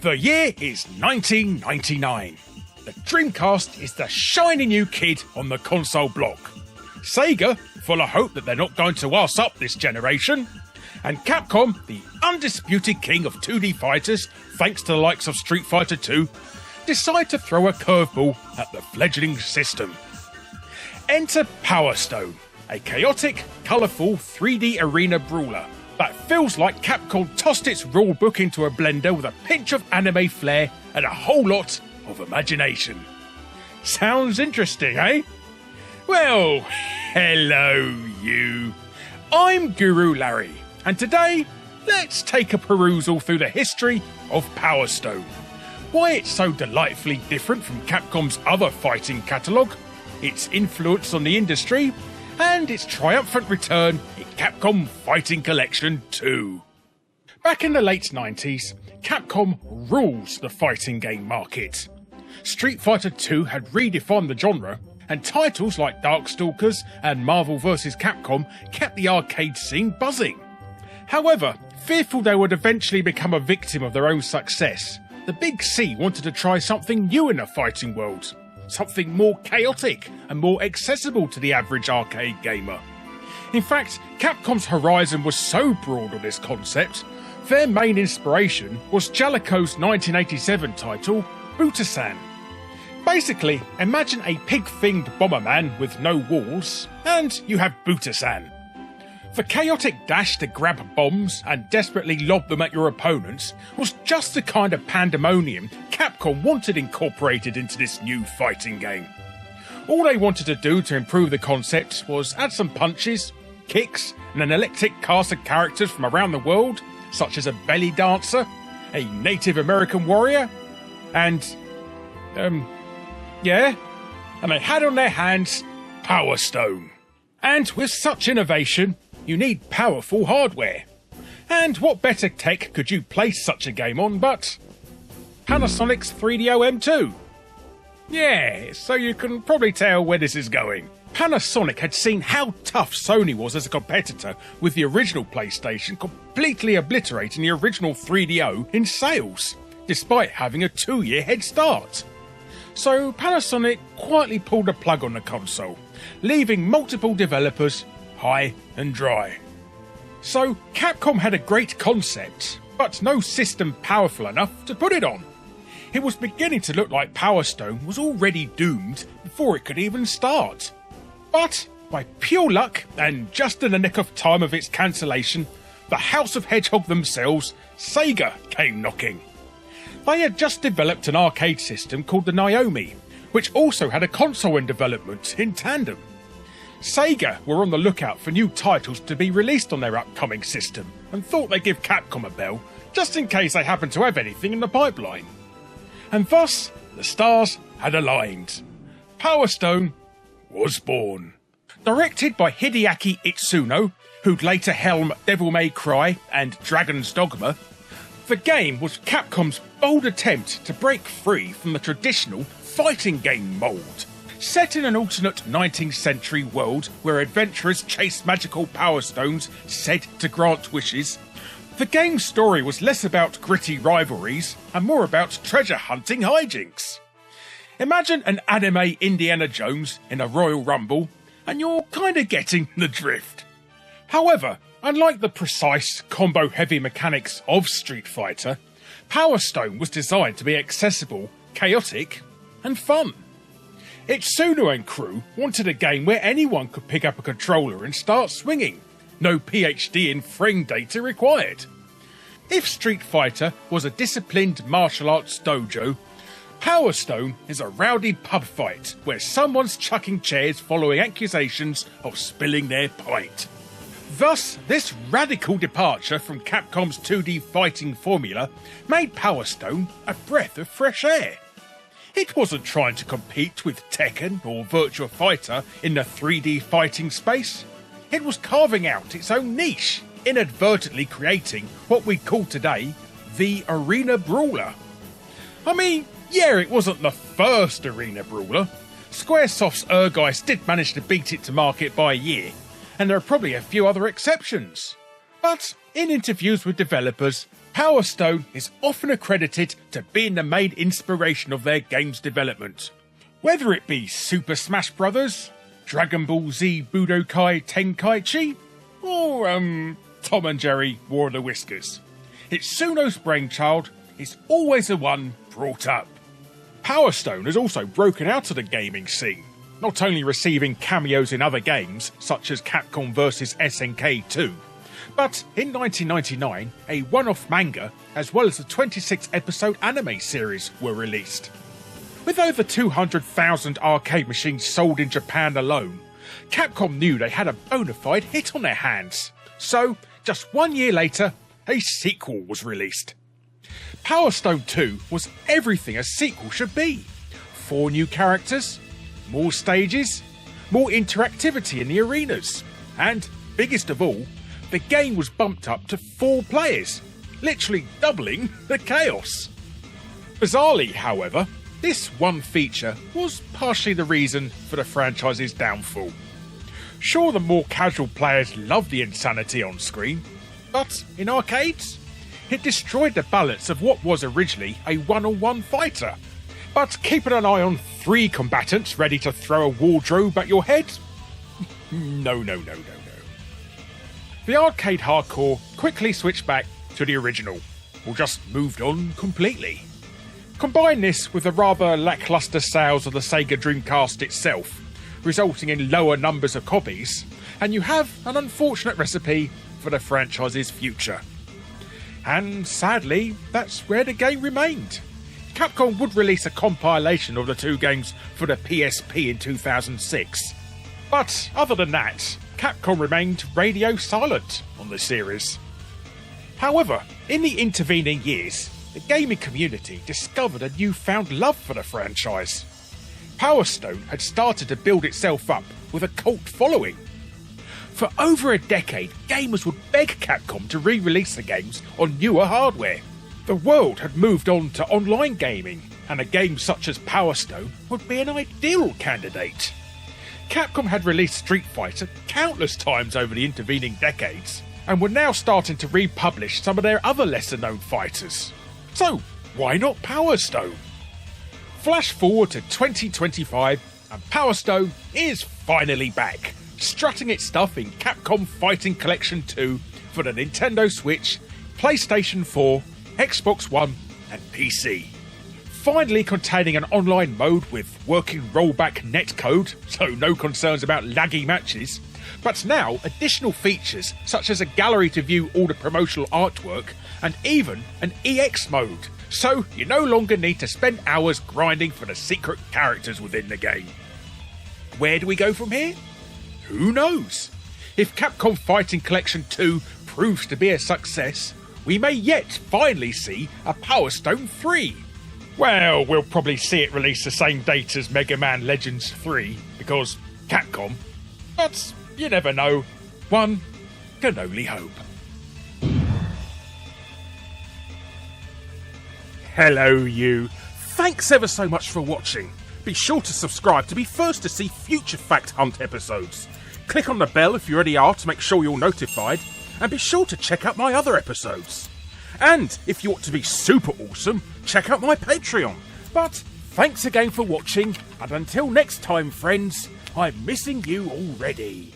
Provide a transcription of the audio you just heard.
The year is 1999. The Dreamcast is the shiny new kid on the console block. Sega, full of hope that they're not going to arse up this generation. And Capcom, the undisputed king of 2D fighters, thanks to the likes of Street Fighter 2, decide to throw a curveball at the fledgling system. Enter Power Stone, a chaotic, colourful 3D arena brawler that feels like Capcom tossed its rulebook into a blender with a pinch of anime flair and a whole lot of imagination. Sounds interesting, eh? Well, hello you. I'm Guru Larry, and today, let's take a perusal through the history of Power Stone. Why it's so delightfully different from Capcom's other fighting catalogue, its influence on the industry, and its triumphant return in Capcom Fighting Collection 2. Back in the late 90s, Capcom rules the fighting game market. Street Fighter 2 had redefined the genre, and titles like Darkstalkers and Marvel vs. Capcom kept the arcade scene buzzing. However, fearful they would eventually become a victim of their own success, the Big C wanted to try something new in the fighting world. Something more chaotic and more accessible to the average arcade gamer. In fact, Capcom's horizon was so broad on this concept, their main inspiration was Jaleco's 1987 title, Buta-san. Basically, imagine a pig-thinged Bomberman with no walls, and you have Buta-san. The chaotic dash to grab bombs and desperately lob them at your opponents was just the kind of pandemonium Capcom wanted incorporated into this new fighting game. All they wanted to do to improve the concept was add some punches, kicks, and an eclectic cast of characters from around the world, such as a belly dancer, a Native American warrior, and they had on their hands Power Stone. And with such innovation, you need powerful hardware. And what better tech could you place such a game on but Panasonic's 3DO M2? Yeah, so you can probably tell where this is going. Panasonic had seen how tough Sony was as a competitor with the original PlayStation completely obliterating the original 3DO in sales, despite having a 2-year head start. So Panasonic quietly pulled the plug on the console, leaving multiple developers high and dry. So Capcom had a great concept, but no system powerful enough to put it on. It was beginning to look like Power Stone was already doomed before it could even start. But by pure luck, and just in the nick of time of its cancellation, the House of Hedgehog themselves, Sega, came knocking. They had just developed an arcade system called the Naomi, which also had a console in development in tandem. Sega were on the lookout for new titles to be released on their upcoming system, and thought they'd give Capcom a bell, just in case they happened to have anything in the pipeline. And thus, the stars had aligned. Power Stone was born. Directed by Hideaki Itsuno, who'd later helm Devil May Cry and Dragon's Dogma, the game was Capcom's bold attempt to break free from the traditional fighting game mould. Set in an alternate 19th century world where adventurers chased magical power stones said to grant wishes, the game's story was less about gritty rivalries and more about treasure hunting hijinks. Imagine an anime Indiana Jones in a Royal Rumble, and you're kinda getting the drift. However, unlike the precise, combo-heavy mechanics of Street Fighter, Power Stone was designed to be accessible, chaotic, and fun. Itsuno and crew wanted a game where anyone could pick up a controller and start swinging. No PhD in frame data required. If Street Fighter was a disciplined martial arts dojo, Power Stone is a rowdy pub fight where someone's chucking chairs following accusations of spilling their pint. Thus, this radical departure from Capcom's 2D fighting formula made Power Stone a breath of fresh air. It wasn't trying to compete with Tekken or Virtua Fighter in the 3D fighting space. It was carving out its own niche, inadvertently creating what we call today the arena brawler. I mean, yeah, it wasn't the first arena brawler. Squaresoft's Ehrgeist did manage to beat it to market by a year, and there are probably a few other exceptions. But in interviews with developers, Power Stone is often accredited to being the main inspiration of their game's development. Whether it be Super Smash Bros., Dragon Ball Z Budokai Tenkaichi, or Tom and Jerry War of the Whiskers, Itsuno's brainchild is always the one brought up. Power Stone has also broken out of the gaming scene, not only receiving cameos in other games such as Capcom vs SNK 2, but in 1999 a one-off manga as well as a 26-episode anime series were released. With over 200,000 arcade machines sold in Japan alone, Capcom knew they had a bona fide hit on their hands, so just 1 year later a sequel was released. Power Stone 2 was everything a sequel should be. 4 new characters, more stages, more interactivity in the arenas, and, biggest of all, the game was bumped up to 4 players, literally doubling the chaos. Bizarrely, however, this one feature was partially the reason for the franchise's downfall. Sure, the more casual players loved the insanity on screen, but in arcades, it destroyed the balance of what was originally a one-on-one fighter. But keeping an eye on 3 combatants ready to throw a wardrobe at your head? No. The arcade hardcore quickly switched back to the original, or just moved on completely. Combine this with the rather lackluster sales of the Sega Dreamcast itself, resulting in lower numbers of copies, and you have an unfortunate recipe for the franchise's future. And sadly, that's where the game remained. Capcom would release a compilation of the 2 games for the PSP in 2006. But other than that, Capcom remained radio silent on the series. However, in the intervening years, the gaming community discovered a newfound love for the franchise. Power Stone had started to build itself up with a cult following. For over a decade, gamers would beg Capcom to re-release the games on newer hardware. The world had moved on to online gaming, and a game such as Power Stone would be an ideal candidate. Capcom had released Street Fighter countless times over the intervening decades, and were now starting to republish some of their other lesser-known fighters. So, why not Power Stone? Flash forward to 2025, and Power Stone is finally back, strutting its stuff in Capcom Fighting Collection 2 for the Nintendo Switch, PlayStation 4, Xbox One and PC. Finally containing an online mode with working rollback netcode, so no concerns about laggy matches, but now additional features such as a gallery to view all the promotional artwork and even an EX mode, so you no longer need to spend hours grinding for the secret characters within the game. Where do we go from here? Who knows? If Capcom Fighting Collection 2 proves to be a success, we may yet finally see a Power Stone 3. Well, we'll probably see it release the same date as Mega Man Legends 3, because Capcom. But you never know. One can only hope. Hello you. Thanks ever so much for watching. Be sure to subscribe to be first to see future Fact Hunt episodes. Click on the bell if you already are to make sure you're notified, and be sure to check out my other episodes. And if you want to be super awesome, check out my Patreon. But thanks again for watching, and until next time friends, I'm missing you already.